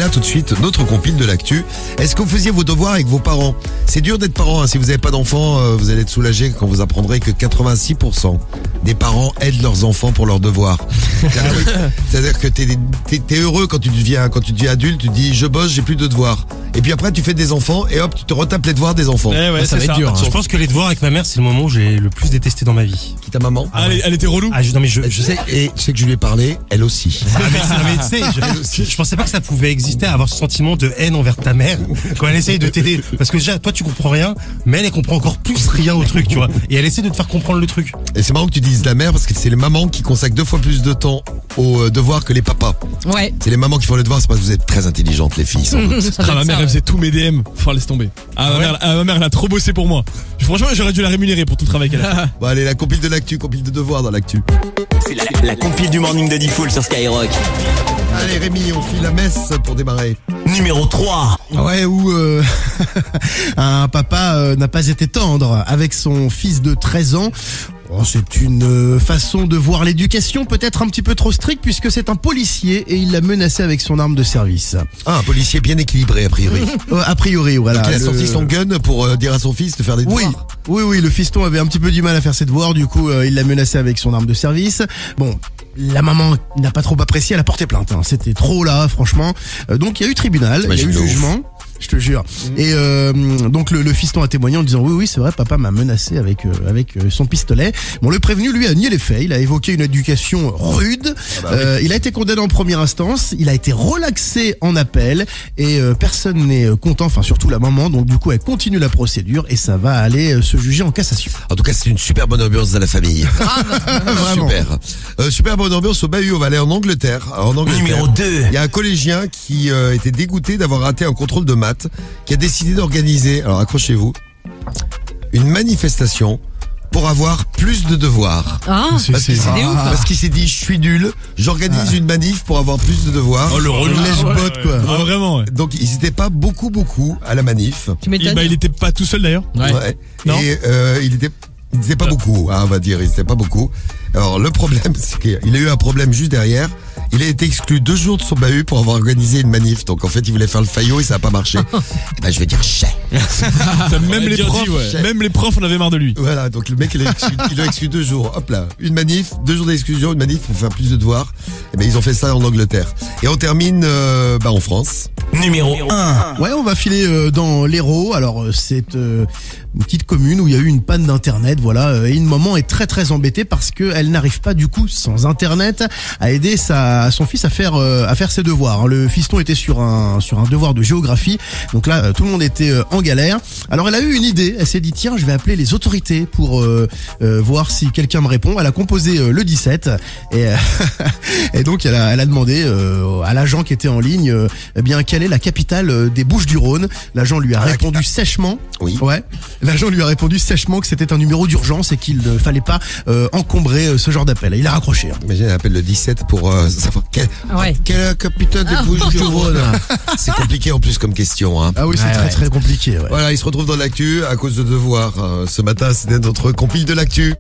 là, tout de suite, notre compile de l'actu. Est-ce que vous faisiez vos devoirs avec vos parents? C'est dur d'être parent, hein. Si vous n'avez pas d'enfants, vous allez être soulagé quand vous apprendrez que 86% des parents aident leurs enfants pour leurs devoirs. C'est-à-dire que t'es heureux quand tu deviens adulte, tu te dis je bosse, j'ai plus de devoirs. Et puis après tu fais des enfants et hop, tu te retapes les devoirs des enfants. Ouais, ça va être dur. Hein. Je pense que les devoirs avec ma mère, c'est le moment où j'ai le plus détesté dans ma vie. Qui ta maman? Elle était relou. Non mais je sais, et tu sais que je lui ai parlé, elle aussi. Mais tu sais, je pensais pas que ça pouvait exister, avoir ce sentiment de haine envers ta mère quand elle essaye de t'aider. Parce que déjà, toi tu comprends rien, mais elle comprend encore plus rien au truc, tu vois. Et elle essaie de te faire comprendre le truc. Et c'est marrant que tu dises la mère parce que c'est les mamans qui consacrent 2 fois plus de temps aux devoirs que les papas. Ouais. C'est les mamans qui font les devoirs, c'est parce que vous êtes très intelligentes les filles. Sans doute. Ma mère elle faisait tous mes DM. Enfin laisse tomber. Ma mère elle a trop bossé pour moi. Franchement j'aurais dû la rémunérer pour tout le travail qu'elle a fait. Bon allez, la compile de l'actu, compile de devoirs dans l'actu. C'est la compile du Morning de Diffoul sur Skyrock. Allez Rémi, on file la messe pour démarrer. Numéro 3. Ouais, où un papa n'a pas été tendre avec son fils de 13 ans. Oh, c'est une façon de voir l'éducation peut-être un petit peu trop stricte puisque c'est un policier et il l'a menacé avec son arme de service. Ah, un policier bien équilibré a priori. A priori, voilà. Donc il a sorti son gun pour dire à son fils de faire des devoirs. Oui, le fiston avait un petit peu du mal à faire ses devoirs, du coup il l'a menacé avec son arme de service. Bon, la maman n'a pas trop apprécié, elle a porté plainte, hein. C'était trop là, franchement. Donc il y a eu tribunal, il y a eu jugement. Je te jure. Et donc le fiston a témoigné en disant oui c'est vrai, papa m'a menacé avec son pistolet. Bon, le prévenu lui a nié les faits, il a évoqué une éducation rude. Il a été condamné en première instance, il a été relaxé en appel et personne n'est content, enfin surtout la maman. Donc du coup elle continue la procédure et ça va aller se juger en cassation. En tout cas c'est une super bonne ambiance dans la famille. Vraiment. Super bonne ambiance au Bahut, on va aller en Angleterre. Numéro 2. Il y a un collégien qui était dégoûté d'avoir raté un contrôle de maths, qui a décidé d'organiser, alors accrochez-vous, une manifestation pour avoir plus de devoirs. Ah, parce qu'il s'est dit je suis nul, j'organise une manif pour avoir plus de devoirs. Oh le relou. Lèche-botte quoi. Ah, vraiment ouais. Donc ils étaient pas beaucoup à la manif. Tu m'étonnes. Il était pas tout seul d'ailleurs. Ouais. Non. Et il était pas beaucoup, hein, on va dire, il était pas beaucoup. Alors le problème, c'est qu'il a eu un problème juste derrière. Il a été exclu 2 jours de son bahut pour avoir organisé une manif. Donc en fait, il voulait faire le faillot et ça a pas marché. Et ben je vais dire chais. Même les profs en avaient marre de lui. Voilà, donc le mec il a exclu 2 jours. Hop là, une manif, 2 jours d'exclusion, une manif pour faire plus de devoirs. Et ben ils ont fait ça en Angleterre. Et on termine en France. Numéro 1. Ouais, on va filer dans l'Hérault. Alors c'est une petite commune où il y a eu une panne d'internet, voilà, et une maman est très très embêtée parce que elle n'arrive pas du coup sans internet à aider son fils à faire ses devoirs. Le fiston était sur un devoir de géographie, donc là tout le monde était en galère. Alors elle a eu une idée, elle s'est dit tiens je vais appeler les autorités pour voir si quelqu'un me répond. Elle a composé le 17 et donc elle a demandé à l'agent qui était en ligne eh bien quelle est la capitale des Bouches-du-Rhône. L'agent lui a répondu sèchement. Oui. Ouais. L'agent lui a répondu sèchement que c'était un numéro d'urgence et qu'il ne fallait pas encombrer ce genre d'appel. Il a raccroché. Hein. Imagine, elle appelle le 17 pour savoir quelle capitale des Bouches-du-Rhône. C'est compliqué en plus comme question. Hein. Ah oui, c'est très compliqué. Ouais. Voilà, il se retrouve dans l'actu à cause de devoirs. Ce matin, c'était notre compile de l'actu.